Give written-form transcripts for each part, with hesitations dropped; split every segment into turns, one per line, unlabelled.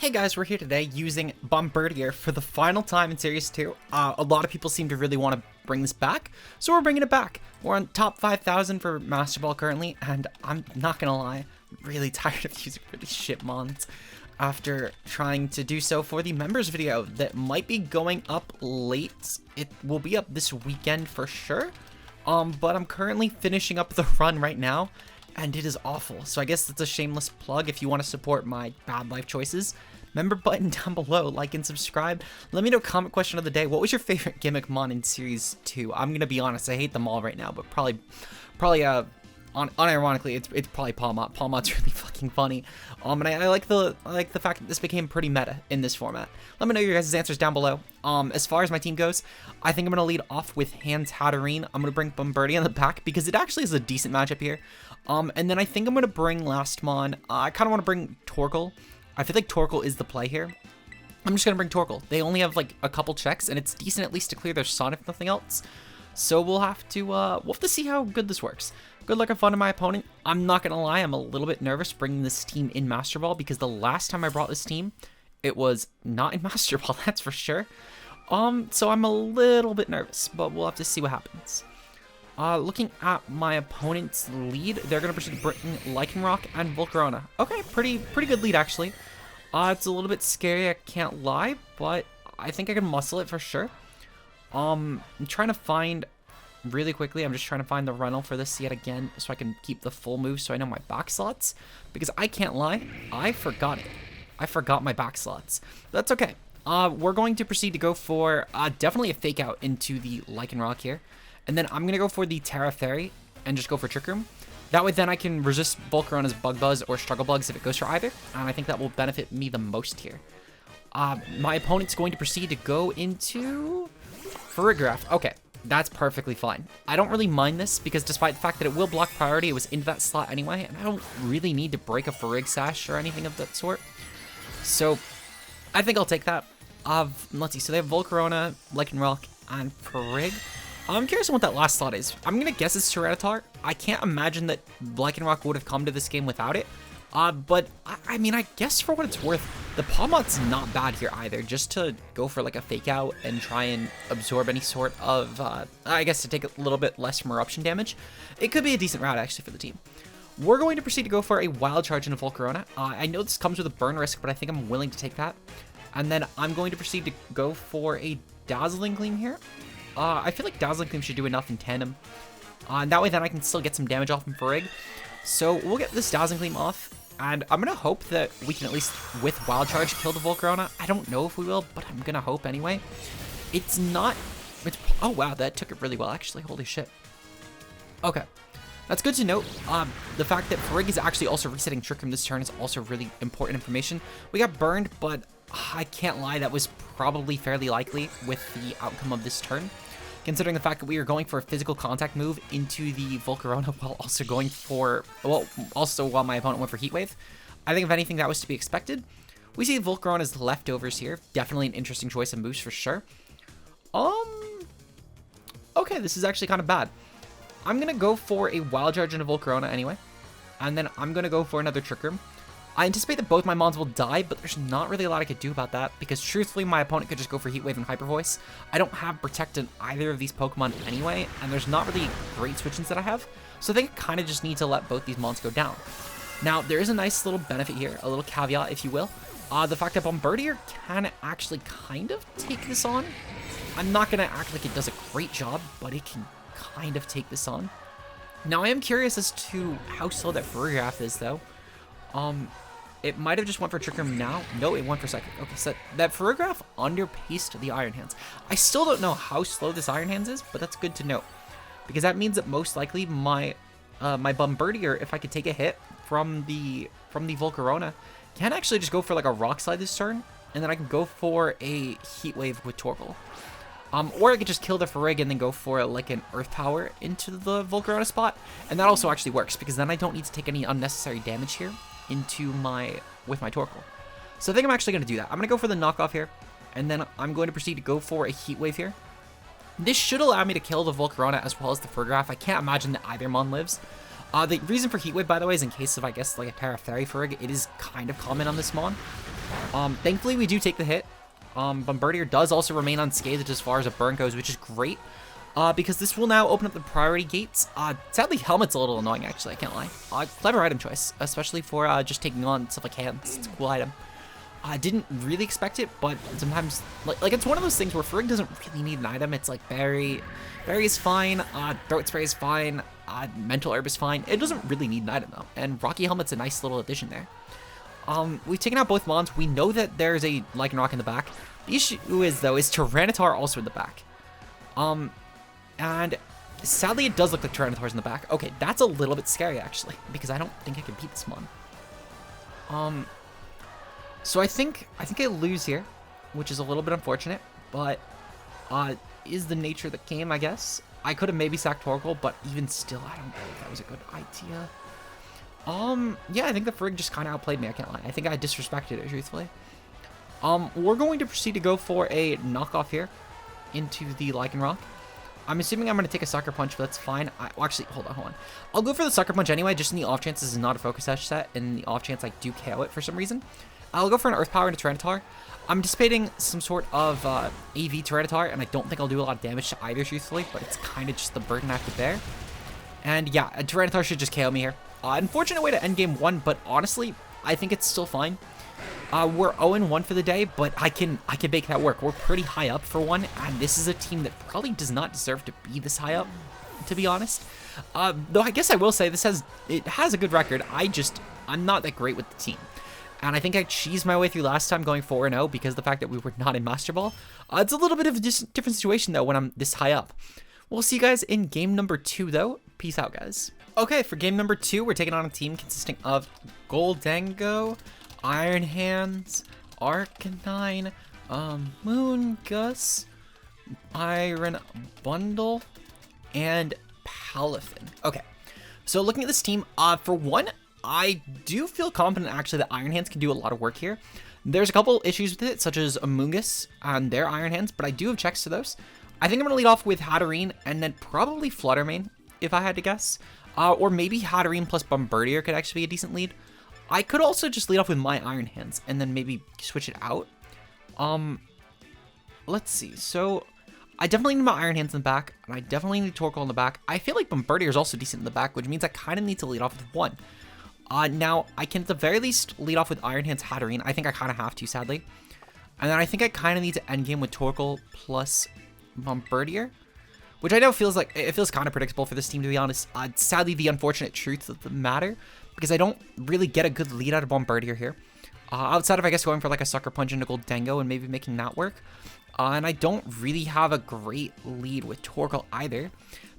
Hey guys, we're here today using Bombirdier for the final time in Series 2. A lot of people seem to really want to bring this back, so we're bringing it back. We're on top 5,000 for Master Ball currently, and I'm not gonna lie, I'm really tired of using really shit mons after trying to do so for the members video that might be going up late. It will be up this weekend for sure, but I'm currently finishing up the run right now, and it is awful. So I guess it's a shameless plug if you want to support my bad life choices. Member button down below, like and subscribe. Let me know comment question of the day. What was your favorite gimmick mon in Series 2? I'm gonna be honest, I hate them all right now, but probably unironically, it's probably Palmot. Palmot's really fucking funny. And I like the fact that this became pretty meta in this format. Let me know your guys' answers down below. As far as my team goes, I think I'm gonna lead off with Hands Hatterene. I'm gonna bring Bombirdier in the back because it actually is a decent matchup here. And then I think I'm gonna bring last mon. I kind of want to bring Torkoal. I feel like Torkoal is the play here. I'm just gonna bring Torkoal. They only have like a couple checks, and it's decent at least to clear their sun if nothing else. So we'll have to see how good this works. Good luck and fun to my opponent. I'm not gonna lie, I'm a little bit nervous bringing this team in Master Ball because the last time I brought this team, it was not in Master Ball, that's for sure. So I'm a little bit nervous, but we'll have to see what happens. Looking at my opponent's lead, they're going to proceed to bring Lycanroc and Volcarona. Okay, pretty good lead, actually. It's a little bit scary, I can't lie, but I think I can muscle it for sure. I'm trying to find, really quickly, I'm just trying to find the Runnel for this yet again, so I can keep the full move so I know my back slots. Because I can't lie, I forgot it. I forgot my back slots. That's okay. We're going to proceed to go for definitely a fake out into the Lycanroc here. And then I'm going to go for the Terra Fairy and just go for Trick Room. That way then I can resist Volcarona's Bug Buzz or Struggle Bugs if it goes for either. And I think that will benefit me the most here. My opponent's going to proceed to go into Farigiraf. Okay, that's perfectly fine. I don't really mind this because despite the fact that it will block priority, it was into that slot anyway. And I don't really need to break a Farig Sash or anything of that sort. So I think I'll take that. Let's see, so they have Volcarona, Lycanroc, and Farig. I'm curious on what that last slot is. I'm going to guess it's Tyranitar. I can't imagine that Lycanroc would have come to this game without it. But, I mean, I guess for what it's worth, the Palmot's not bad here either. Just to go for, like, a Fake Out and try and absorb any sort of, I guess to take a little bit less from Eruption damage. It could be a decent route, actually, for the team. We're going to proceed to go for a Wild Charge into Volcarona. I know this comes with a burn risk, but I think I'm willing to take that. And then I'm going to proceed to go for a Dazzling Gleam here. I feel like Dazzling Gleam should do enough in tandem. And that way then I can still get some damage off him for Farig. So we'll get this Dazzling Gleam off. And I'm going to hope that we can at least, with Wild Charge, kill the Volcarona. I don't know if we will, but I'm going to hope anyway. It's not... oh, wow, that took it really well, actually. Holy shit. Okay. That's good to note. The fact that Farig is actually also resetting Trick Room this turn is also really important information. We got burned, but I can't lie, that was probably fairly likely with the outcome of this turn. Considering the fact that we are going for a physical contact move into the Volcarona while also going for, well, also while my opponent went for Heat Wave. I think if anything that was to be expected. We see Volcarona's leftovers here. Definitely an interesting choice of moves for sure. Okay, this is actually kind of bad. I'm going to go for a Wild Charge into Volcarona anyway. And then I'm going to go for another Trick Room. I anticipate that both my mons will die, but there's not really a lot I could do about that, because truthfully, my opponent could just go for Heat Wave and Hyper Voice. I don't have Protect in either of these Pokemon anyway, and there's not really great switch-ins that I have, so I think I kind of just need to let both these mons go down. Now, there is a nice little benefit here, a little caveat, if you will. The fact that Bombirdier can actually kind of take this on. I'm not going to act like it does a great job, but it can kind of take this on. Now, I am curious as to how slow that Farigiraf is, though. It might have just went for Trick Room now. No, it went for Psychic. Okay, so that Farigiraf underpaced the Iron Hands. I still don't know how slow this Iron Hands is, but that's good to know. Because that means that most likely my my Bombirdier, if I could take a hit from the Volcarona, can actually just go for like a Rock Slide this turn, and then I can go for a Heat Wave with Torkoal. Or I could just kill the Farig and then go for like an Earth Power into the Volcarona spot, and that also actually works because then I don't need to take any unnecessary damage here with my Torkoal. So I think I'm actually going to do that. I'm going to go for the knockoff here, and then I'm going to proceed to go for a Heat Wave here. This should allow me to kill the Volcarona as well as the Farigiraf. I can't imagine that either mon lives. The reason for Heat Wave, by the way, is in case of, I guess, like a Terra Fairy Farig. It is kind of common on this mon. Thankfully, we do take the hit. Bombirdier does also remain unscathed as far as a burn goes, which is great. Because this will now open up the priority gates. Sadly, Helmet's a little annoying, actually, I can't lie. Clever item choice, especially for just taking on stuff like hands. It's a cool item. I didn't really expect it, but sometimes, like it's one of those things where Frigg doesn't really need an item. It's like Berry is fine, Throat Spray is fine, Mental Herb is fine. It doesn't really need an item, though, and Rocky Helmet's a nice little addition there. We've taken out both Mons. We know that there's a Lycanroc in the back. The issue is, though, is Tyranitar also in the back. And sadly, it does look like Tyranitar's in the back. Okay, that's a little bit scary, actually, because I don't think I can beat this Mon. So I think I lose here, which is a little bit unfortunate, but is the nature of the game, I guess. I could have maybe sacked Torkoal, but even still, I don't know if that was a good idea. Yeah, I think the Frigg just kind of outplayed me, I can't lie. I think I disrespected it, truthfully. We're going to proceed to go for a knockoff here into the Lycanroc. I'm assuming I'm going to take a Sucker Punch, but that's fine. Well, actually, hold on. I'll go for the Sucker Punch anyway, just in the off chance this is not a Focus Sash set, and in the off chance I do KO it for some reason. I'll go for an Earth Power into Tyranitar. I'm anticipating some sort of AV Tyranitar, and I don't think I'll do a lot of damage to either, truthfully, but it's kind of just the burden I have to bear. And yeah, a Tyranitar should just KO me here. Unfortunate way to end game 1, but honestly, I think it's still fine. We're 0-1 for the day, but I can make that work. We're pretty high up for one, and this is a team that probably does not deserve to be this high up, to be honest. Though I guess I will say it has a good record. I'm not that great with the team. And I think I cheesed my way through last time going 4-0 because of the fact that we were not in Master Ball. It's a little bit of a different situation, though, when I'm this high up. We'll see you guys in game number 2, though. Peace out, guys. Okay, for game number 2, we're taking on a team consisting of Goldango, Iron Hands, Arcanine, Moongus, Iron Bundle, and Palafin. Okay, so looking at this team, for one, I do feel confident actually that Iron Hands can do a lot of work here. There's a couple issues with it, such as Amoonguss and their Iron Hands, but I do have checks to those. I think I'm going to lead off with Hatterene and then probably Fluttermane, if I had to guess. Or maybe Hatterene plus Bombirdier could actually be a decent lead. I could also just lead off with my Iron Hands and then maybe switch it out. Let's see. So I definitely need my Iron Hands in the back, and I definitely need Torkoal in the back. I feel like Bombirdier is also decent in the back, which means I kind of need to lead off with one. Now, I can at the very least lead off with Iron Hands Hatterene. I think I kind of have to, sadly. And then I think I kind of need to end game with Torkoal plus Bombirdier, which I know feels kind of predictable for this team, to be honest. Sadly, the unfortunate truth of the matter, because I don't really get a good lead out of Bombirdier here. Outside of, I guess, going for like a Sucker Punch into Goldango and maybe making that work. And I don't really have a great lead with Torkoal either,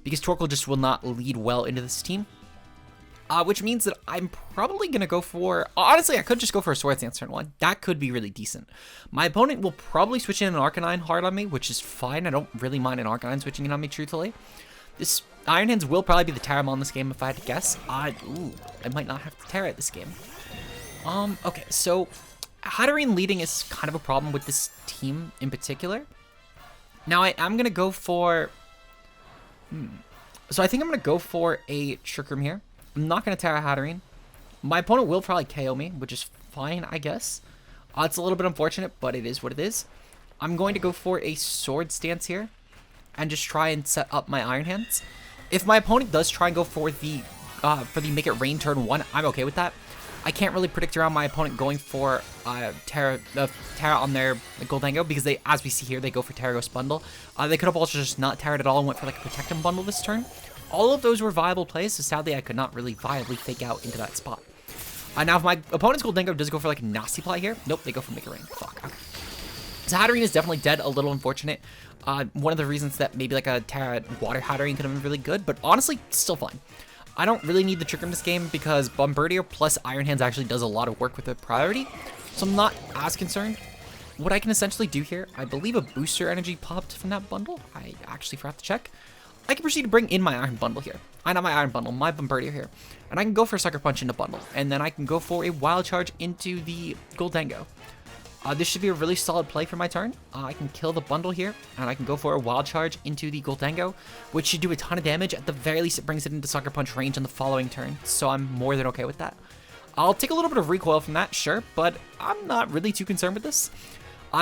because Torkoal just will not lead well into this team. Which means that I'm probably going to go for... Honestly, I could just go for a Swords Dance turn 1. That could be really decent. My opponent will probably switch in an Arcanine hard on me, which is fine. I don't really mind an Arcanine switching in on me, truthfully. This Iron Hands will probably be the Terramon in this game, if I had to guess. I might not have to Terra at this game. Okay, so Hatterene leading is kind of a problem with this team in particular. Now, I am going to go for... So I think I'm going to go for a Trick Room here. I'm not going to Terra Hatterene. My opponent will probably KO me, which is fine, I guess. It's a little bit unfortunate, but it is what it is. I'm going to go for a Sword Stance here and just try and set up my Iron Hands. If my opponent does try and go for the Make It Rain turn 1, I'm okay with that. I can't really predict around my opponent going for Terra on their Goldango, because they, as we see here, they go for Terra Ghost Bundle. They could have also just not Terra'd at all and went for like a Protectum Bundle this turn. All of those were viable plays, so sadly I could not really viably fake out into that spot. Now, if my opponent's Goldango does go for like a Nasty Play here, nope, they go for Make It Rain. Fuck. Okay. So Hatterene is definitely dead, a little unfortunate. One of the reasons that maybe like a Terra Water Hatterene could have been really good, but honestly, still fine. I don't really need the Trick Room this game because Bombirdier plus Iron Hands actually does a lot of work with the priority, so I'm not as concerned. What I can essentially do here, I believe a Booster Energy popped from that bundle. I actually forgot to check. I can proceed to bring in my Iron Bundle here. Not my Iron Bundle, my Bombirdier here. And I can go for a Sucker Punch into Bundle. And then I can go for a Wild Charge into the Goldango. This should be a really solid play for my turn. I can kill the Bundle here. And I can go for a Wild Charge into the Goldango, which should do a ton of damage. At the very least, it brings it into Sucker Punch range on the following turn. So I'm more than okay with that. I'll take a little bit of recoil from that, sure, but I'm not really too concerned with this.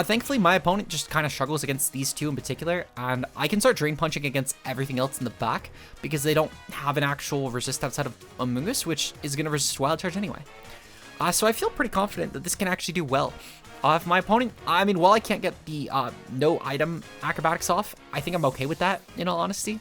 Thankfully, my opponent just kind of struggles against these two in particular, and I can start Drain Punching against everything else in the back because they don't have an actual resist outside of Amoonguss, which is going to resist Wild Charge anyway. So I feel pretty confident that this can actually do well. If my opponent, I mean, while I can't get the no item acrobatics off, I think I'm okay with that, in all honesty.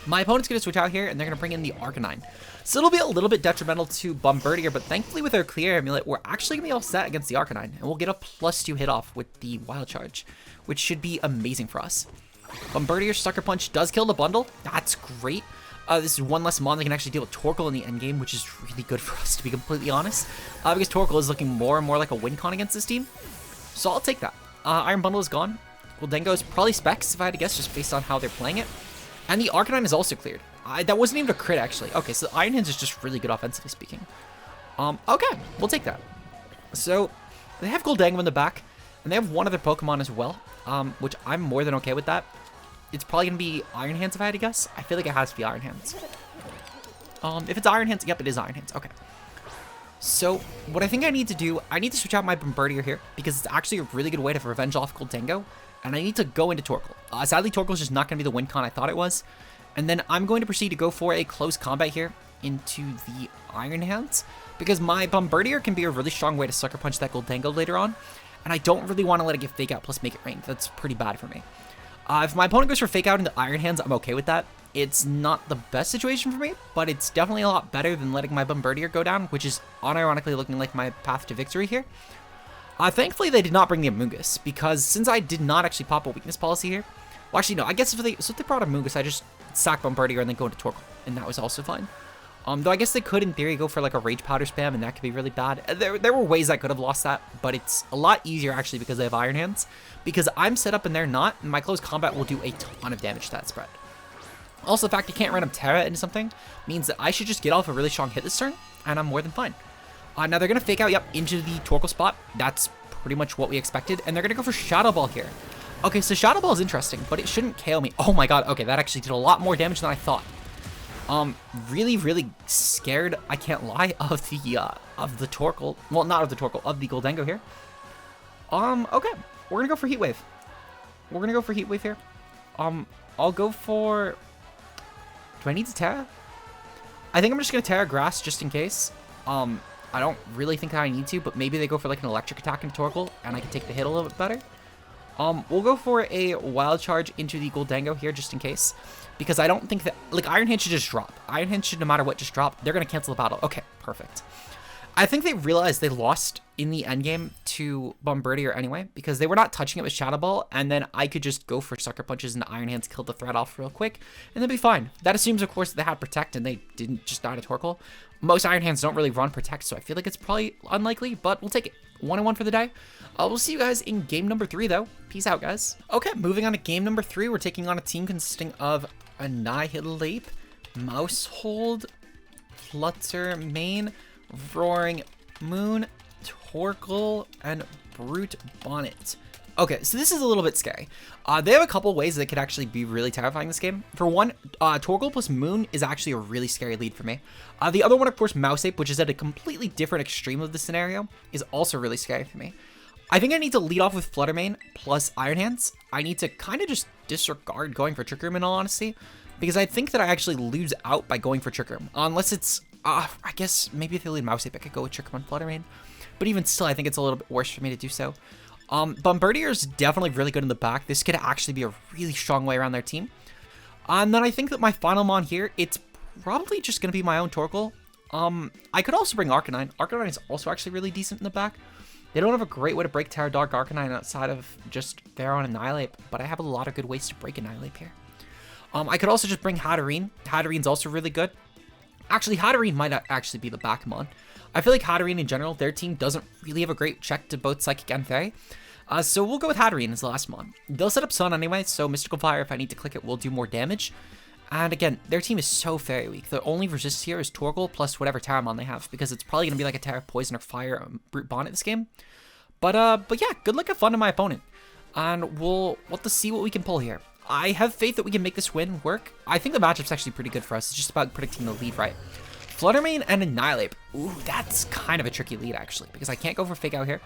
My opponent's going to switch out here, and they're going to bring in the Arcanine. So it'll be a little bit detrimental to Bombirdier, but thankfully with our clear amulet, we're actually going to be all set against the Arcanine, and we'll get a +2 hit off with the Wild Charge, which should be amazing for us. Bombirdier Sucker Punch does kill the bundle. That's great. This is one less mon that can actually deal with Torkoal in the endgame, which is really good for us, to be completely honest, because Torkoal is looking more and more like a win con against this team. So I'll take that. Iron Bundle is gone. Gholdengo is probably Specs, if I had to guess, just based on how they're playing it. And the Arcanine is also cleared. That wasn't even a crit, actually. Okay, so Iron Hands is just really good offensively speaking. Okay, we'll take that. So, they have Gholdengo in the back, and they have one other Pokemon as well, which I'm more than okay with that. It's probably going to be Iron Hands, if I had to guess. I feel like it has to be Iron Hands. If it's Iron Hands, yep, it is Iron Hands. Okay. So, what I think I need to do, I need to switch out my Bombirdier here, because it's actually a really good way to revenge off Gholdengo, and I need to go into Torkoal. Sadly, Torkoal is just not going to be the win con I thought it was. And then I'm going to proceed to go for a close combat here into the Iron Hands, because my Bombirdier can be a really strong way to Sucker Punch that Gholdengo later on, and I don't really want to let it get Fake Out plus make it rain. That's pretty bad for me. If my opponent goes for Fake Out into Iron Hands, I'm okay with that. It's not the best situation for me, but it's definitely a lot better than letting my Bombirdier go down, which is unironically looking like my path to victory here. Thankfully, they did not bring the Amoonguss, because since I did not actually pop a weakness policy here, well, actually, no, I guess if they brought Amoonguss, I just sack Bombirdier and then go into Torkoal, and that was also fine. Though I guess they could, in theory, go for like a Rage Powder spam, and that could be really bad. There were ways I could have lost that, but it's a lot easier, actually, because they have Iron Hands. Because I'm set up and they're not, and my close combat will do a ton of damage to that spread. Also, the fact you can't random Terra into something means that I should just get off a really strong hit this turn, and I'm more than fine. Now they're going to Fake Out, yep, into the Torkoal spot. That's pretty much what we expected, and they're going to go for Shadow Ball here. Okay, so Shadow Ball is interesting, but it shouldn't KO me. Oh my god, okay, that actually did a lot more damage than I thought. Really, really scared, I can't lie, of the Torkoal. Well, not of the Torkoal, of the Gholdengo here. Okay, we're gonna go for Heat Wave. We're gonna go for Heat Wave here. I'll go for... Do I need to Terra? I think I'm just gonna Terra Grass just in case. I don't really think that I need to, but maybe they go for like an electric attack into Torkoal, and I can take the hit a little bit better. We'll go for a Wild Charge into the Gholdengo here just in case, because I don't think that, like, Iron Hand should just drop. Iron Hand should, no matter what, just drop. They're going to cancel the battle. Okay, perfect. I think they realized they lost in the endgame to Bombirdier anyway, because they were not touching it with Shadow Ball, and then I could just go for Sucker Punches and Iron Hands, kill the threat off real quick, and they'll be fine. That assumes, of course, that they had Protect and they didn't just die to Torkoal. Most Iron Hands don't really run Protect, so I feel like it's probably unlikely, but we'll take it. 1-1 for the day. We'll see you guys in game number 3, though. Peace out, guys. Okay, moving on to game number 3, we're taking on a team consisting of Annihilate, Mousehold, Flutter Mane, Roaring Moon, Torkoal, and Brute Bonnet. Okay, so this is a little bit scary. They have a couple ways that could actually be really terrifying this game. For one, Torkoal plus Moon is actually a really scary lead for me. The other one, of course, Mouseape, which is at a completely different extreme of the scenario, is also really scary for me. I think I need to lead off with Flutter Mane plus Iron Hands. I need to kind of just disregard going for Trick Room in all honesty, because I think that I actually lose out by going for Trick Room. Unless it's, I guess maybe if they lead Mouseape, I could go with Trick Room on Flutter Mane. But even still, I think it's a little bit worse for me to do so. Bombirdier is definitely really good in the back. This could actually be a really strong way around their team. And then I think that my final mon here, it's probably just going to be my own Torkoal. I could also bring Arcanine. Arcanine is also actually really decent in the back. They don't have a great way to break Terra Dark Arcanine outside of just Pharaoh and Annihilate, but I have a lot of good ways to break Annihilate here. I could also just bring Hatterene. Hatterene's also really good. Actually, Hatterene might actually be the back mon. I feel like Hatterene in general, their team doesn't really have a great check to both Psychic and Fairy. So we'll go with Hatterene as the last mon. They'll set up Sun anyway, so Mystical Fire, if I need to click it, will do more damage. And again, their team is so Fairy weak. The only resist here is Torkoal plus whatever Terramon they have, because it's probably going to be like a Terra Poison or Fire Brute Bonnet this game. But yeah, good luck and fun to my opponent. And we'll have to see what we can pull here. I have faith that we can make this win work. I think the matchup's actually pretty good for us. It's just about predicting the lead right. Fluttermane and Annihilate. Ooh, that's kind of a tricky lead, actually, because I can't go for Fake Out here.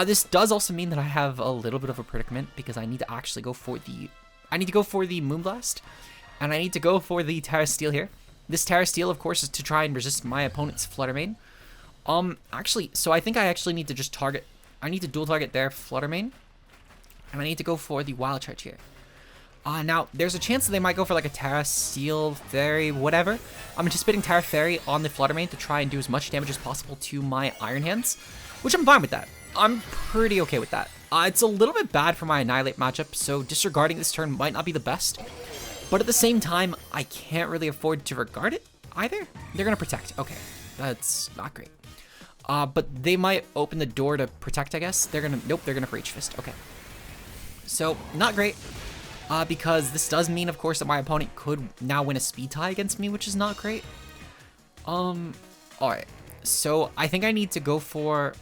This does also mean that I have a little bit of a predicament, because I need to actually go for the... I need to go for the Moonblast, and I need to go for the Terra Steel here. This Terra Steel, of course, is to try and resist my opponent's Fluttermane. Actually, so I think I actually need to just target... I need to dual target their Fluttermane, and I need to go for the Wild Charge here. Now, there's a chance that they might go for like a Terra Steel Fairy, whatever. I'm anticipating Terra Fairy on the Fluttermane to try and do as much damage as possible to my Iron Hands, which I'm fine with that. I'm pretty okay with that. It's a little bit bad for my Annihilate matchup, so disregarding this turn might not be the best. But at the same time, I can't really afford to regard it either. They're going to Protect. Okay, that's not great. But they might open the door to Protect, I guess. They're going to... Nope, they're going to Rage Fist. Okay. So, not great. Because this does mean, of course, that my opponent could now win a speed tie against me, which is not great. Alright. So, I think I need to go for...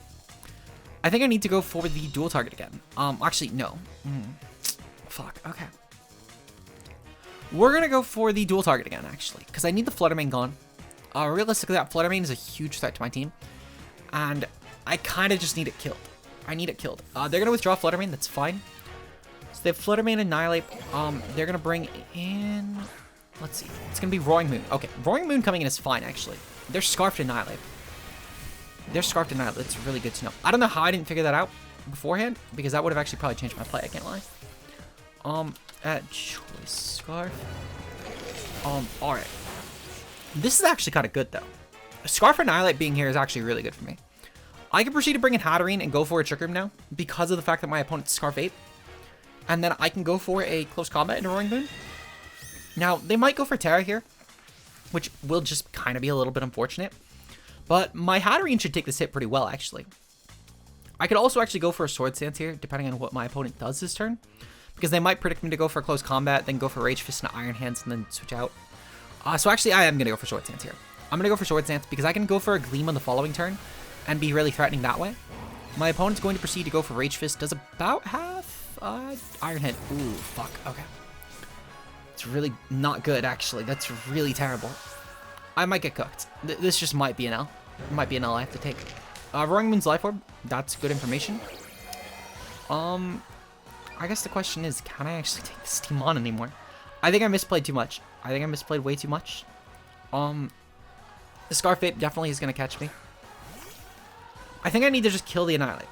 the dual target again. Actually, no. Fuck, okay. We're gonna go for the dual target again, actually, because I need the Fluttermane gone. Realistically, that Fluttermane is a huge threat to my team, and I kind of just need it killed. I need it killed. They're gonna withdraw Fluttermane, that's fine. So they have Fluttermane and Annihilate. They're gonna bring in... Let's see. It's gonna be Roaring Moon. Okay, Roaring Moon coming in is fine, actually. They're Scarfed Annihilate. They're Scarfed Annihilate. That's really good to know. I don't know how I didn't figure that out beforehand, because that would have actually probably changed my play, I can't lie. At Choice Scarf. Alright. This is actually kind of good, though. Scarf Annihilate being here is actually really good for me. I can proceed to bring in Hatterene and go for a Trick Room now, because of the fact that my opponent's Scarf 8. And then I can go for a Close Combat into Roaring Moon. Now, they might go for Terra here, which will just kind of be a little bit unfortunate. But my Hatterene should take this hit pretty well, actually. I could also actually go for a Sword Stance here, depending on what my opponent does this turn. Because they might predict me to go for Close Combat, then go for Rage Fist and Iron Hands, and then switch out. So actually, I am going to go for Sword Stance here. I'm going to go for Sword Stance because I can go for a Gleam on the following turn and be really threatening that way. My opponent's going to proceed to go for Rage Fist. Does about half Iron Hand. Ooh, fuck. Okay. It's really not good, actually. That's really terrible. I might get cooked. This just might be an L. It might be an L I have to take. Roaring Moon's Life Orb. That's good information. I guess the question is, can I actually take this team on anymore? I think I misplayed too much. I think I misplayed way too much. The Scarf Ape definitely is going to catch me. I think I need to just kill the Annihilate.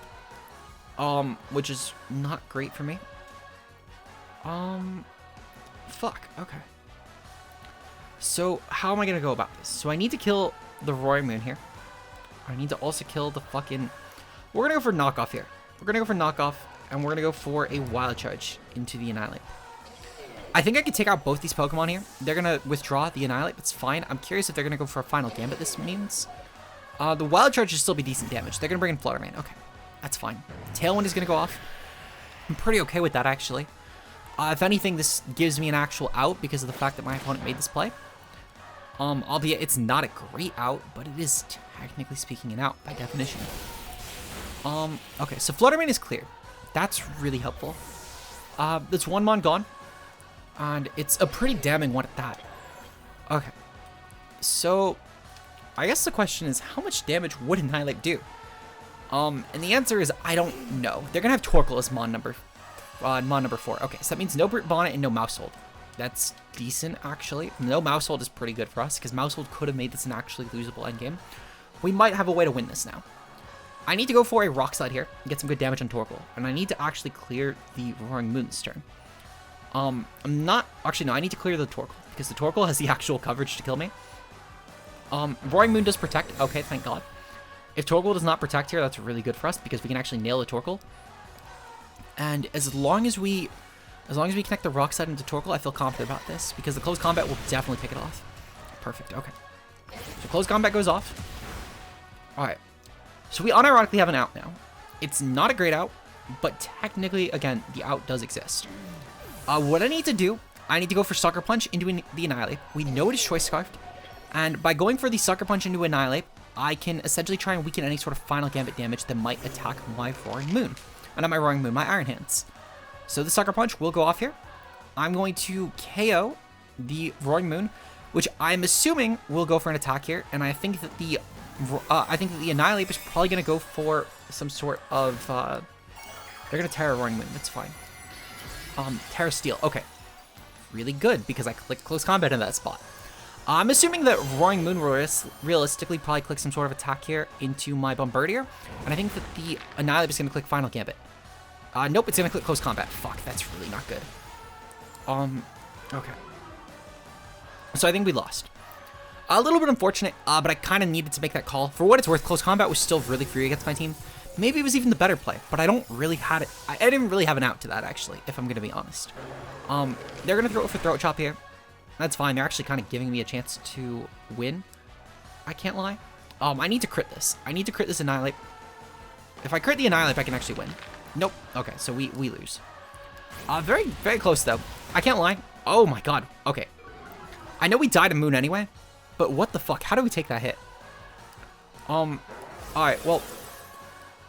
Which is not great for me. Fuck, okay. So, how am I going to go about this? So, I need to kill the Roaring Moon here. I need to also kill the fucking... We're going to go for Knockoff here. We're going to go for Knockoff, and we're going to go for a Wild Charge into the Annihilate. I think I could take out both these Pokemon here. They're going to withdraw the Annihilate. That's fine. I'm curious if they're going to go for a Final Gambit this means. The Wild Charge should still be decent damage. They're going to bring in Fluttermane. Okay, that's fine. Tailwind is going to go off. I'm pretty okay with that, actually. If anything, this gives me an actual out because of the fact that my opponent made this play. Albeit it's not a great out, but it is technically speaking an out by definition. Okay, so Fluttermane is clear. That's really helpful. That's one Mon gone. And it's a pretty damning one at that. Okay. So, I guess the question is, how much damage would Annihilate do? And the answer is, I don't know. They're going to have Torkoal as Mon number 4. Okay, so that means no Brute Bonnet and no Mousehold. That's decent, actually. No Mousehold is pretty good for us, because Mousehold could have made this an actually losable endgame. We might have a way to win this now. I need to go for a Rock Slide here, and get some good damage on Torkoal. And I need to actually clear the Roaring Moon this turn. I'm not... Actually, no, I need to clear the Torkoal, because the Torkoal has the actual coverage to kill me. Roaring Moon does protect. Okay, thank God. If Torkoal does not protect here, that's really good for us, because we can actually nail the Torkoal. And as long as we connect the Rock Slide into Torkoal, I feel confident about this, because the Close Combat will definitely pick it off. Perfect, okay. So Close Combat goes off. Alright. So we unironically have an out now. It's not a great out, but technically, again, the out does exist. What I need to do, I need to go for Sucker Punch into the Annihilate. We know it is Choice Scarfed, and by going for the Sucker Punch into Annihilate, I can essentially try and weaken any sort of Final Gambit damage that might attack my Roaring Moon. Not my Roaring Moon, my Iron Hands. So the Sucker Punch will go off here. I'm going to KO the Roaring Moon, which I'm assuming will go for an attack here. And I think that the Annihilate is probably going to go for some sort of... they're going to Terra Roaring Moon. That's fine. Terra Steel. Okay. Really good, because I clicked Close Combat in that spot. I'm assuming that Roaring Moon realistically probably clicks some sort of attack here into my Bombirdier. And I think that the Annihilate is going to click Final Gambit. Nope, it's going to click Close Combat. Fuck, that's really not good. Okay. So I think we lost. A little bit unfortunate, but I kind of needed to make that call. For what it's worth, Close Combat was still really free against my team. Maybe it was even the better play, but I don't really have it. I didn't really have an out to that, actually, if I'm going to be honest. They're going to throw it for Throat Chop here. That's fine. They're actually kind of giving me a chance to win. I can't lie. I need to crit this. I need to crit this Annihilate. If I crit the Annihilate, I can actually win. Nope. Okay, so we lose. Very, very close, though. I can't lie. Oh, my God. Okay. I know we died in Moon anyway, but what the fuck? How do we take that hit? Alright, well,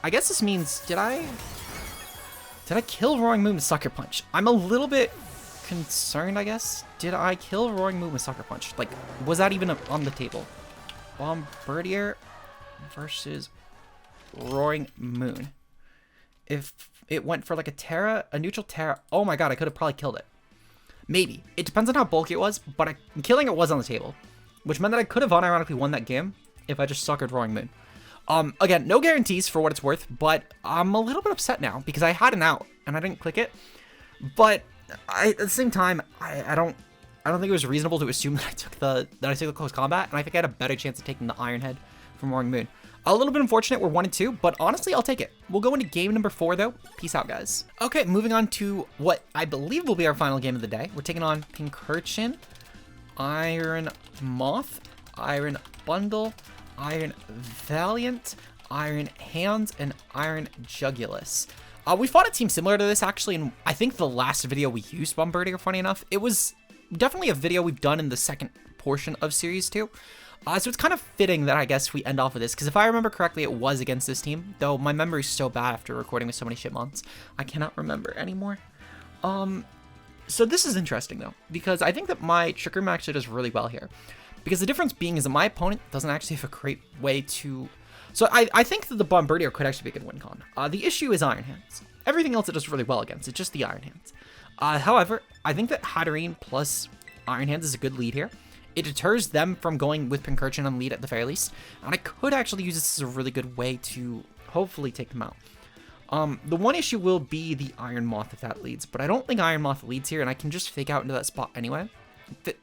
I guess this means, did I kill Roaring Moon with Sucker Punch? I'm a little bit concerned, I guess. Did I kill Roaring Moon with Sucker Punch? Like, was that even on the table? Bombirdier versus Roaring Moon. If it went for like a neutral Terra, oh my God, I could have probably killed it. Maybe. It depends on how bulky it was, but killing it was on the table, which meant that I could have unironically won that game if I just suckered Roaring Moon. Again, no guarantees for what it's worth, but I'm a little bit upset now because I had an out and I didn't click it. But at the same time, I don't think it was reasonable to assume that I took the Close Combat, and I think I had a better chance of taking the Iron Head from Roaring Moon. A little bit unfortunate, we're 1-2, but honestly, I'll take it. We'll go into game number 4, though. Peace out, guys. Okay, moving on to what I believe will be our final game of the day. We're taking on Pincurchin, Iron Moth, Iron Bundle, Iron Valiant, Iron Hands, and Iron Jugulus. We fought a team similar to this, actually, and I think the last video we used Bombirdier, funny enough. It was definitely a video we've done in the second portion of Series 2. So it's kind of fitting that I guess we end off with this, because if I remember correctly, it was against this team, though my memory's so bad after recording with so many shitmons, I cannot remember anymore. So this is interesting, though, because I think that my Trick Room actually does really well here, because the difference being is that my opponent doesn't actually have a great way to... So I think that the Bombirdier could actually be a good win con. The issue is Iron Hands. Everything else it does really well against, it's just the Iron Hands. However, I think that Hatterene plus Iron Hands is a good lead here. It deters them from going with Pincurchin on lead at the very least, and I could actually use this as a really good way to hopefully take them out. The one issue will be the Iron Moth if that leads, but I don't think Iron Moth leads here, and I can just fake out into that spot anyway.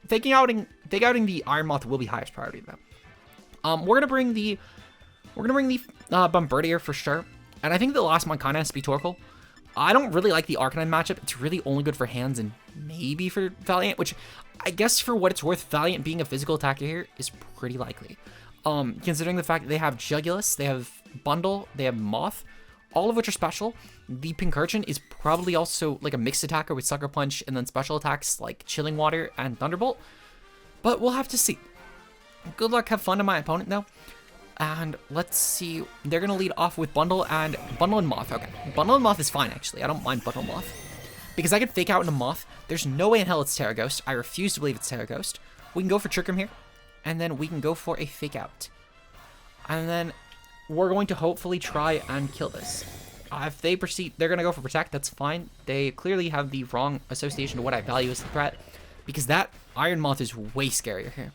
Fake outing the Iron Moth will be highest priority though. We're gonna bring the Bombirdier for sure, and I think the last one kind of has to be Torkoal. I don't really like the Arcanine matchup. It's really only good for Hands and maybe for Valiant, which I guess for what it's worth, Valiant being a physical attacker here is pretty likely. Considering the fact that they have Jugulus, they have Bundle, they have Moth, all of which are special. The Pincurchin is probably also like a mixed attacker with Sucker Punch and then special attacks like Chilling Water and Thunderbolt. But we'll have to see. Good luck, have fun to my opponent though. And let's see, they're going to lead off with Bundle and Moth. Okay, Bundle and Moth is fine, actually. I don't mind Bundle and Moth. Because I could fake out into Moth. There's no way in hell it's Terra Ghost. I refuse to believe it's Terra Ghost. We can go for Trick Room here. And then we can go for a fake out. And then we're going to hopefully try and kill this. If they proceed, they're going to go for Protect. That's fine. They clearly have the wrong association to what I value as the threat. Because that Iron Moth is way scarier here.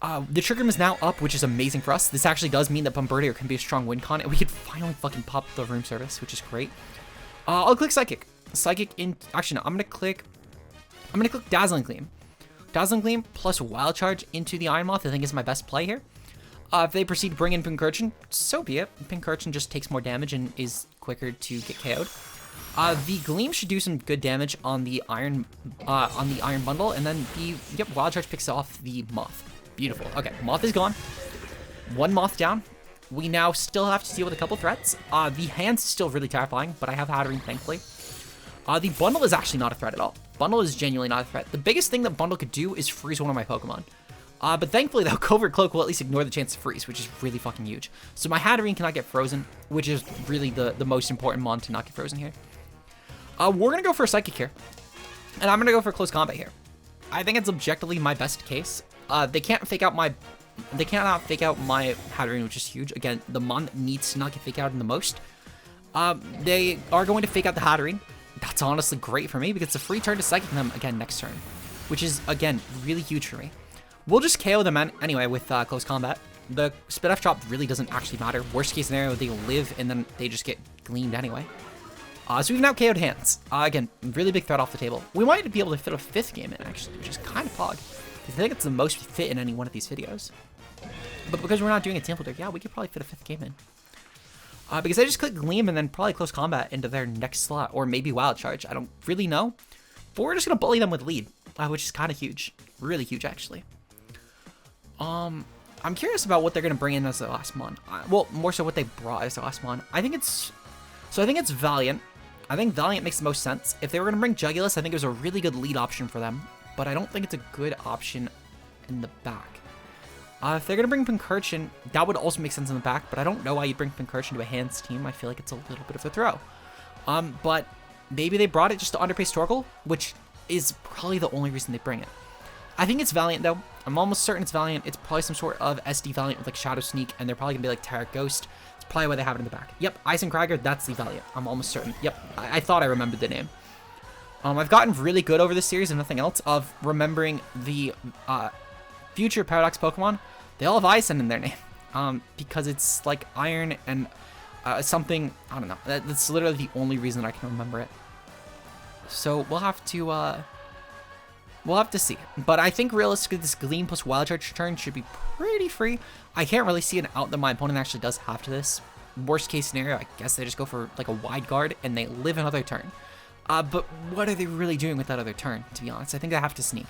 The Trick Room is now up, which is amazing for us. This actually does mean that Bombirdier can be a strong win con, and we could finally fucking pop the room service, which is great. I'll click Psychic. Psychic in... Actually, no. I'm gonna click Dazzling Gleam. Dazzling Gleam plus Wild Charge into the Iron Moth, I think is my best play here. If they proceed to bring in Pincurchin, so be it. Pincurchin just takes more damage and is quicker to get KO'd. The Gleam should do some good damage on the Iron Bundle, and then the Wild Charge picks off the Moth. Beautiful. Okay, Moth is gone. One Moth down. We now still have to deal with a couple threats. The Hands is still really terrifying, but I have Hatterene, thankfully. The Bundle is actually not a threat at all. Bundle is genuinely not a threat. The biggest thing that Bundle could do is freeze one of my Pokemon. But thankfully, though, Covert Cloak will at least ignore the chance to freeze, which is really fucking huge. So my Hatterene cannot get frozen, which is really the most important mon to not get frozen here. We're going to go for a Psychic here. And I'm going to go for Close Combat here. I think it's objectively my best case. They cannot fake out my Hatterene, which is huge. Again, the mon that needs to not get fake out in the most. They are going to fake out the Hatterene. That's honestly great for me because it's a free turn to Psychic them again next turn, which is, again, really huge for me. We'll just KO them anyway with close combat. The spit F drop really doesn't actually matter. Worst case scenario, they live and then they just get gleamed anyway. So we've now KO'd Hands. Again, really big threat off the table. We might be able to fit a 5th game in, actually, which is kind of pog. I think it's the most we fit in any one of these videos. But because we're not doing a team builder, yeah, we could probably fit a 5th game in. Because I just click Gleam and then probably close combat into their next slot, or maybe Wild Charge. I don't really know. But we're just going to bully them with lead, which is kind of huge. Really huge, actually. I'm curious about what they're going to bring in as their last mon. Well, more so what they brought as their last mon. I think it's Valiant. I think Valiant makes the most sense. If they were going to bring Jugulus, I think it was a really good lead option for them. But I don't think it's a good option in the back. If they're going to bring Pincurchin, that would also make sense in the back, but I don't know why you'd bring Pincurchin to a Hands team. I feel like it's a little bit of a throw. But maybe they brought it just to underpace Torkoal, which is probably the only reason they bring it. I think it's Valiant, though. I'm almost certain it's Valiant. It's probably some sort of SD Valiant with, like, Shadow Sneak, and they're probably going to be, like, Terra Ghost. It's probably why they have it in the back. Yep, Eisenkrieger, that's the Valiant. I'm almost certain. Yep, I thought I remembered the name. I've gotten really good over this series, and nothing else, of remembering the future Paradox Pokemon. They all have Eisen in their name, because it's, like, Iron and something, I don't know. That's literally the only reason I can remember it. So we'll have to see. But I think realistically this Gleam plus Wild Charge turn should be pretty free. I can't really see an out that my opponent actually does have to this. Worst case scenario, I guess they just go for like a wide guard and they live another turn. But what are they really doing with that other turn, to be honest? I think they have to sneak.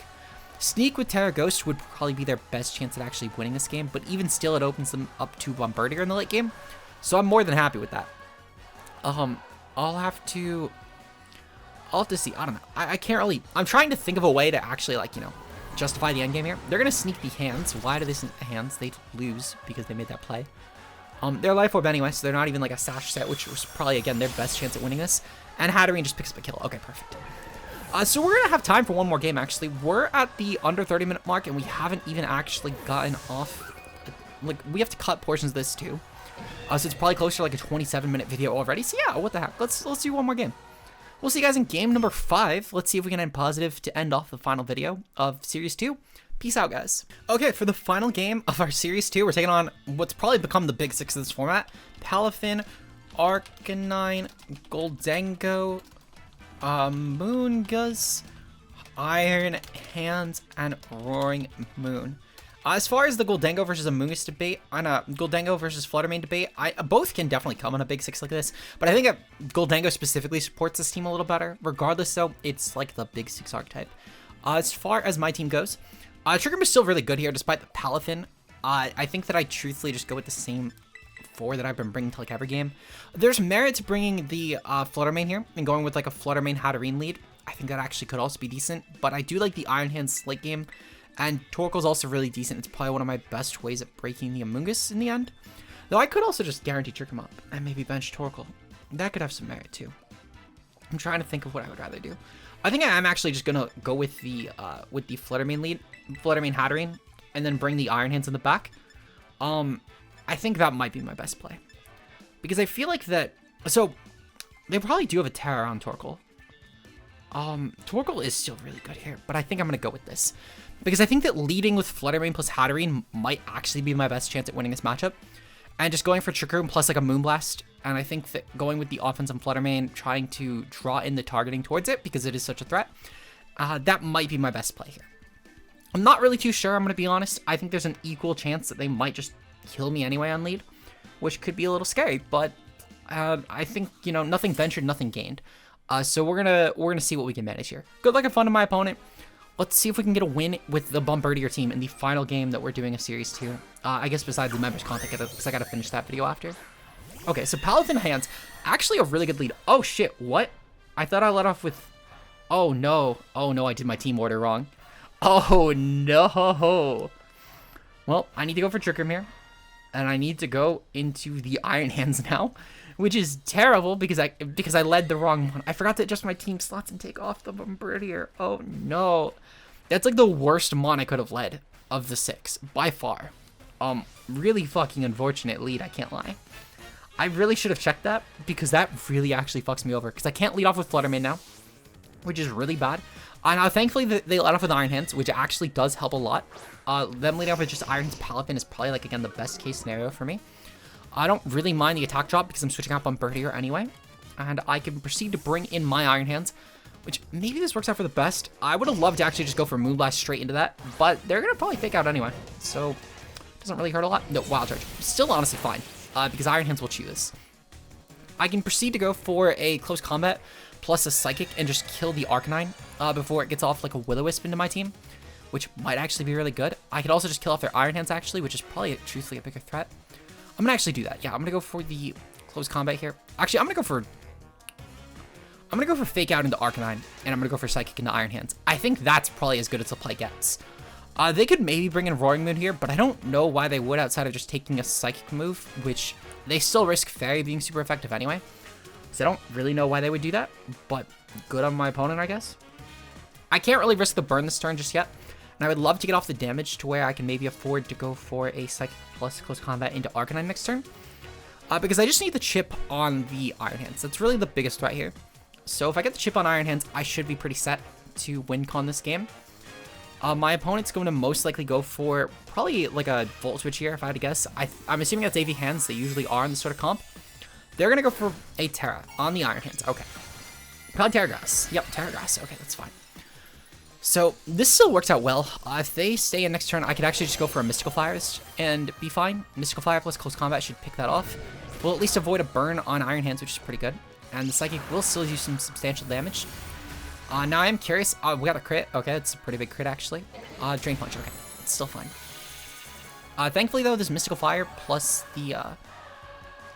Sneak with Terra Ghost would probably be their best chance at actually winning this game, but even still it opens them up to Bombirdier in the late game. So I'm more than happy with that. I'll have to see. I don't know. I can't really... I'm trying to think of a way to actually, like, you know, justify the endgame here. They're going to sneak the Hands. Why do they sneak the Hands? They lose because they made that play. They're Life Orb anyway, so they're not even like a Sash set, which was probably, again, their best chance at winning this. And Hatterene just picks up a kill. Okay, perfect. So we're going to have time for one more game, actually. We're at the under 30-minute mark, and we haven't even actually gotten off... Like, we have to cut portions of this, too. So it's probably closer to, like, a 27-minute video already. So, yeah, what the heck? Let's do one more game. We'll see you guys in game number 5. Let's see if we can end positive to end off the final video of Series 2. Peace out, guys. Okay, for the final game of our Series 2, we're taking on what's probably become the big 6 of this format. Palafin, Arcanine, Goldango, Moongus, Iron Hands, and Roaring Moon. As far as the Goldango versus Amoonguss debate, on a Goldango versus Fluttermane debate, both can definitely come on a big 6 like this, but I think that Goldango specifically supports this team a little better. Regardless, though, it's like the big 6 archetype. As far as my team goes, Triggem is still really good here, despite the Palafin. I think that I truthfully just go with the same 4 that I've been bringing to like every game. There's merit to bringing the Fluttermane here and going with like a Fluttermane Hatterene lead. I think that actually could also be decent, but I do like the Iron Hands late game. And Torkoal's also really decent. It's probably one of my best ways at breaking the Amoonguss in the end. Though I could also just guarantee trick him up and maybe bench Torkoal. That could have some merit too. I'm trying to think of what I would rather do. I think I'm actually just gonna go with the Fluttermane lead, Fluttermane Hatterene, and then bring the Iron Hands in the back. I think that might be my best play. Because I feel like that... So, they probably do have a Terror on Torkoal. Torkoal is still really good here, but I think I'm gonna go with this. Because I think that leading with Fluttermane plus Hatterene might actually be my best chance at winning this matchup. And just going for Trick Room plus like a Moonblast. And I think that going with the offense on Fluttermane, trying to draw in the targeting towards it because it is such a threat, that might be my best play here. I'm not really too sure, I'm going to be honest. I think there's an equal chance that they might just kill me anyway on lead, which could be a little scary. But I think, you know, nothing ventured, nothing gained. So we're gonna see what we can manage here. Good luck and fun to my opponent. Let's see if we can get a win with the Bombirdier team in the final game that we're doing a Series 2. I guess besides the members content, because I gotta finish that video after. Okay, so Palafin Hands, actually a really good lead. Oh shit, what? I thought I let off with... Oh no, I did my team order wrong. Oh no. Well, I need to go for Trick Room here. And I need to go into the Iron Hands now, which is terrible because I led the wrong one. I forgot to adjust my team slots and take off the Bombirdier. Oh no. That's like the worst mon I could have led of the 6 by far. Really fucking unfortunate lead, I can't lie. I really should have checked that because that really actually fucks me over because I can't lead off with Fluttermane now, which is really bad. Now, thankfully, they let off with Iron Hands, which actually does help a lot. Them leading off with just Iron Hands Palafin is probably, like, again, the best case scenario for me. I don't really mind the attack drop because I'm switching out Bombirdier anyway. And I can proceed to bring in my Iron Hands, which maybe this works out for the best. I would have loved to actually just go for Moonblast straight into that, but they're going to probably fake out anyway. So, it doesn't really hurt a lot. No, Wild Charge. Still honestly fine, because Iron Hands will chew this. I can proceed to go for a close combat plus a Psychic and just kill the Arcanine before it gets off like a Will-O-Wisp into my team, which might actually be really good. I could also just kill off their Iron Hands actually, which is probably truthfully a bigger threat. I'm gonna actually do that. Yeah, I'm gonna go for the close combat here. Actually, I'm gonna go for Fake Out into Arcanine, and I'm gonna go for Psychic into Iron Hands. I think that's probably as good as the play gets. They could maybe bring in Roaring Moon here, but I don't know why they would outside of just taking a Psychic move, which they still risk Fairy being super effective anyway. So I don't really know why they would do that, but good on my opponent, I guess. I can't really risk the burn this turn just yet, and I would love to get off the damage to where I can maybe afford to go for a Psychic plus close combat into Arcanine next turn, because I just need the chip on the Iron Hands. That's really the biggest threat here. So if I get the chip on Iron Hands, I should be pretty set to win con this game. My opponent's going to most likely go for probably like a Volt Switch here, if I had to guess. I'm assuming that's AV Hands. They usually are in this sort of comp. They're going to go for a Terra on the Iron Hands. Okay. Probably Terra Grass. Yep, Terra Grass. Okay, that's fine. So this still works out well. If they stay in next turn, I could actually just go for a Mystical Fires and be fine. Mystical Fire plus Close Combat should pick that off. We'll at least avoid a burn on Iron Hands, which is pretty good. And the Psychic will still do some substantial damage. Now I'm curious. We got a crit. Okay, it's a pretty big crit actually. Drain Punch. Okay, it's still fine. Thankfully though, this Mystical Fire plus the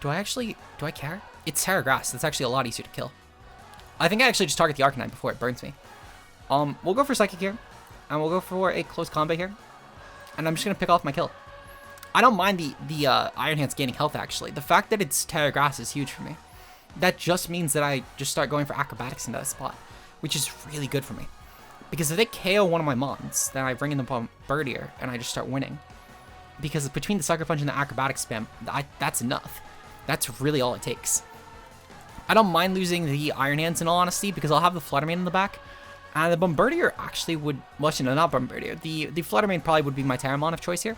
do I care? It's Terra Grass. That's actually a lot easier to kill. I think I actually just target the Arcanine before it burns me. We'll go for Psychic here, and we'll go for a close combat here, and I'm just gonna pick off my kill. I don't mind the Iron Hands gaining health actually. The fact that it's Terra Grass is huge for me. That just means that I just start going for Acrobatics into that spot, which is really good for me. Because if they KO one of my mons, then I bring in the Bombirdier and I just start winning. Because between the Sucker Punch and the Acrobatics spam, that's enough. That's really all it takes. I don't mind losing the Iron Hands in all honesty, because I'll have the Fluttermane in the back. And the Bombirdier actually would, well, no, not Bombirdier. The Fluttermane probably would be my Terramon of choice here.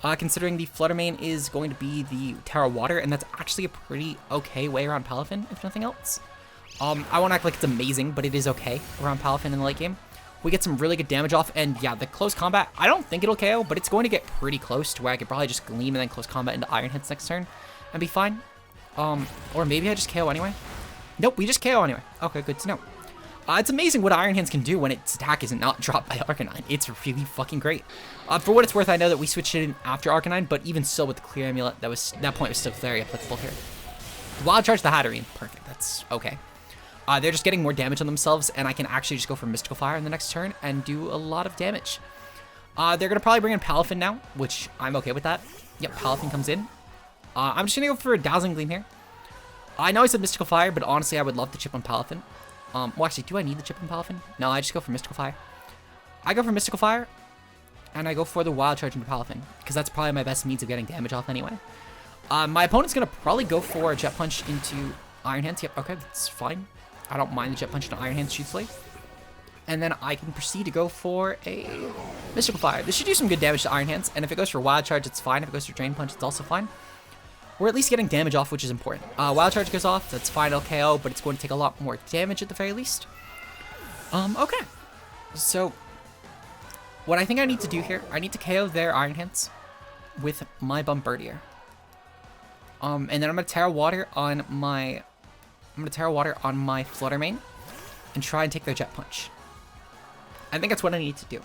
Considering the Fluttermane is going to be the Terra Water, and that's actually a pretty okay way around Palafin, if nothing else. I won't act like it's amazing, but it is okay around Palafin in the late game. We get some really good damage off, and yeah, the close combat, I don't think it'll KO, but it's going to get pretty close to where I could probably just Gleam and then close combat into Iron Hands next turn and be fine. Or maybe I just KO anyway. Nope, we just KO anyway. Okay, good to know. It's amazing what Iron Hands can do when its attack is not dropped by Arcanine. It's really fucking great. For what it's worth, I know that we switched it in after Arcanine, but even still with the Clear Amulet, that point was still very applicable here. Wild Charge the Hatterene. Perfect, that's okay. They're just getting more damage on themselves, and I can actually just go for Mystical Fire in the next turn and do a lot of damage. They're going to probably bring in Palafin now, which I'm okay with that. Yep, Palafin comes in. I'm just going to go for a Dazzling Gleam here. I know I said Mystical Fire, but honestly, I would love the chip on Palafin. Well, actually, do I need the chip on Palafin? No, I just go for Mystical Fire. I go for Mystical Fire, and I go for the Wild Charge into Palafin, because that's probably my best means of getting damage off anyway. My opponent's going to probably go for a Jet Punch into Iron Hands. Yep, okay, that's fine. I don't mind the Jet Punch into Iron Hands, truthfully. And then I can proceed to go for a Mystical Fire. This should do some good damage to Iron Hands, and if it goes for Wild Charge, it's fine. If it goes for Drain Punch, it's also fine. We're at least getting damage off, which is important. Wild Charge goes off, that's fine, it'll KO, but it's going to take a lot more damage at the very least. Okay. So, what I think I need to do here, I need to KO their Iron Hands with my Bombirdier. And then I'm going to Terra Water on my Fluttermane and try and take their Jet Punch. I think that's what I need to do.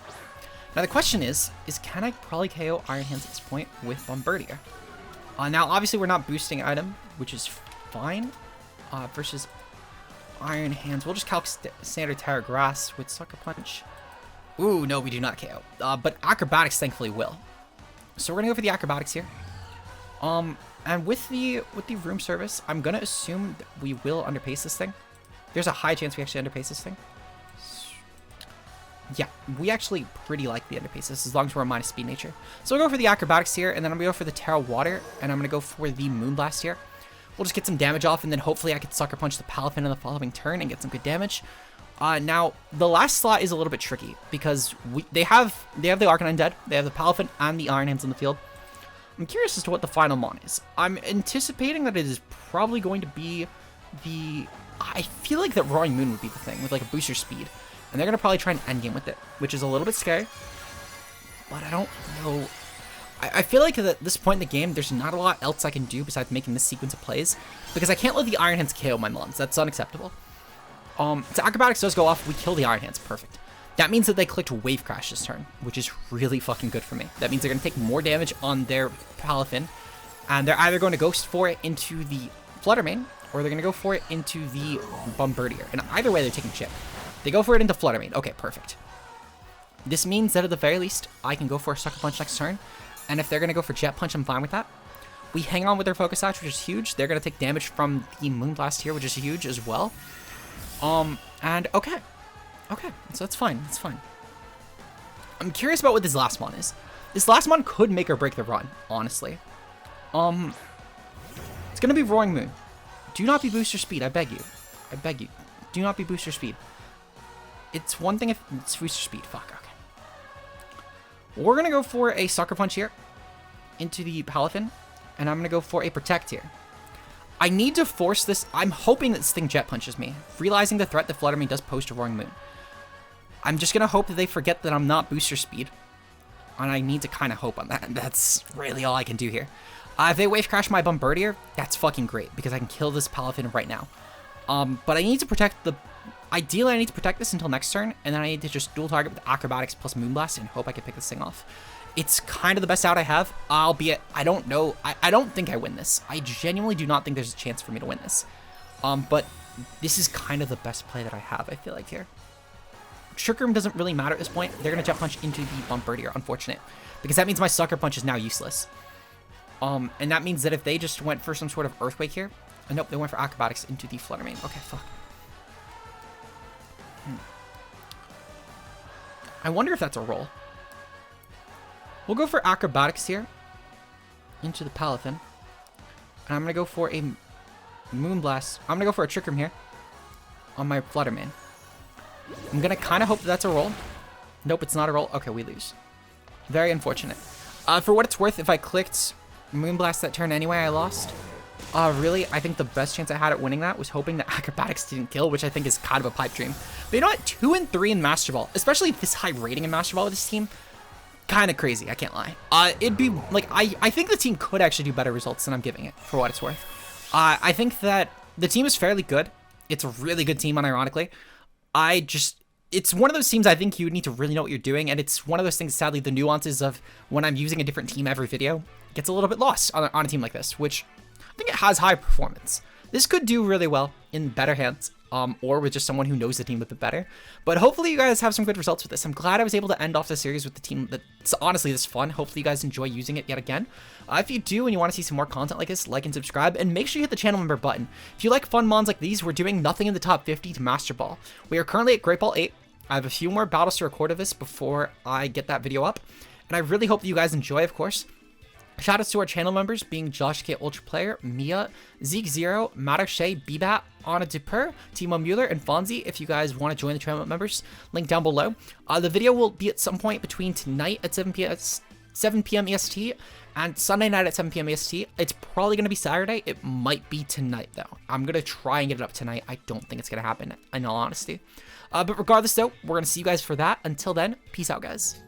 Now the question is can I probably KO Iron Hands at this point with Bombirdier? Now obviously we're not boosting item, which is fine. Versus Iron Hands, we'll just calc standard Terra Grass with Sucker Punch. Ooh, no, we do not KO. But Acrobatics thankfully will. So we're gonna go for the Acrobatics here. And with the room service, I'm gonna assume that we will underpace this thing. There's a high chance we actually underpace this thing. Yeah, we actually pretty like the Enderpaces as long as we're a minus speed nature. So we'll go for the Acrobatics here, and then I'm going to go for the Terra Water, and I'm going to go for the Moonblast here. We'll just get some damage off, and then hopefully I can Sucker Punch the Palafin in the following turn and get some good damage. Now, the last slot is a little bit tricky because they have the Arcanine dead, they have the Palafin and the Iron Hands in the field. I'm curious as to what the final mon is. I'm anticipating that it is probably going to be the... I feel like that Roaring Moon would be the thing with like a booster speed. And they're going to probably try and endgame with it, which is a little bit scary. But I don't know. I feel like at this point in the game, there's not a lot else I can do besides making this sequence of plays. Because I can't let the Iron Hands KO my mons. That's unacceptable. So Acrobatics does go off. We kill the Iron Hands. Perfect. That means that they clicked Wave Crash this turn, which is really fucking good for me. That means they're going to take more damage on their Palafin. And they're either going to Ghost for it into the Fluttermane, or they're going to go for it into the Bombirdier. And either way, they're taking chip. They go for it into Fluttermane. Okay, perfect. This means that at the very least, I can go for a Sucker Punch next turn. And if they're going to go for Jet Punch, I'm fine with that. We hang on with their Focus Sash, which is huge. They're going to take damage from the Moonblast here, which is huge as well. And okay. Okay, so that's fine. That's fine. I'm curious about what this last one is. This last one could make or break the run, honestly. It's going to be Roaring Moon. Do not be booster speed, I beg you. I beg you. Do not be booster speed. It's one thing if it's booster speed. Fuck, okay. We're going to go for a Sucker Punch here into the Palafin, and I'm going to go for a Protect here. I need to force this. I'm hoping that this thing Jet Punches me, realizing the threat that Fluttermane does pose to Roaring Moon. I'm just going to hope that they forget that I'm not booster speed, and I need to kind of hope on that. That's really all I can do here. If they Wave Crash my Bombirdier, that's fucking great, because I can kill this Palafin right now. But I need to protect the... Ideally, I need to protect this until next turn, and then I need to just dual target with Acrobatics plus Moonblast and hope I can pick this thing off. It's kind of the best out I have, albeit I don't know. I don't think I win this. I genuinely do not think there's a chance for me to win this. But this is kind of the best play that I have, I feel like, here. Trick Room doesn't really matter at this point. They're going to Jet Punch into the Bombirdier, unfortunate, because that means my Sucker Punch is now useless. And that means that if they just went for some sort of Earthquake here, nope, they went for Acrobatics into the Fluttermane. Okay, fuck. I wonder if that's a roll. We'll go for Acrobatics here into the Palafin. And I'm going to go for a Moonblast. I'm going to go for a Trick Room here on my Fluttermane. I'm going to kind of hope that that's a roll. Nope, it's not a roll. Okay, we lose. Very unfortunate. For what it's worth, if I clicked Moonblast that turn anyway, I lost. Really, I think the best chance I had at winning that was hoping that Acrobatics didn't kill, which I think is kind of a pipe dream. But you know what? 2 and 3 in Master Ball, especially this high rating in Master Ball with this team, kind of crazy, I can't lie. It'd be, like, I think the team could actually do better results than I'm giving it, for what it's worth. I think that the team is fairly good. It's a really good team, unironically. It's one of those teams I think you would need to really know what you're doing, and it's one of those things, sadly, the nuances of when I'm using a different team every video gets a little bit lost on a team like this, which I think it has high performance. This could do really well in better hands, or with just someone who knows the team a bit better. But hopefully you guys have some good results with this. I'm glad I was able to end off the series with the team that's honestly this fun. Hopefully you guys enjoy using it yet again. If you do and you want to see some more content like this, like and subscribe, and make sure you hit the channel member button. If you like fun mons like these, we're doing nothing in the top 50 to Master Ball. We are currently at Great Ball 8. I have a few more battles to record of this before I get that video up. And I really hope that you guys enjoy, of course. Shoutouts to our channel members being Josh K Ultra Player, Mia, Zeke Zero, Matter Bibat, Anna Duper, Timo Mueller, and Fonzie. If you guys want to join the channel members, link down below. The video will be at some point between tonight at 7 p.m. EST and Sunday night at 7 p.m. EST. It's probably going to be Saturday. It might be tonight, though. I'm going to try and get it up tonight. I don't think it's going to happen, in all honesty. But regardless, though, we're going to see you guys for that. Until then, peace out, guys.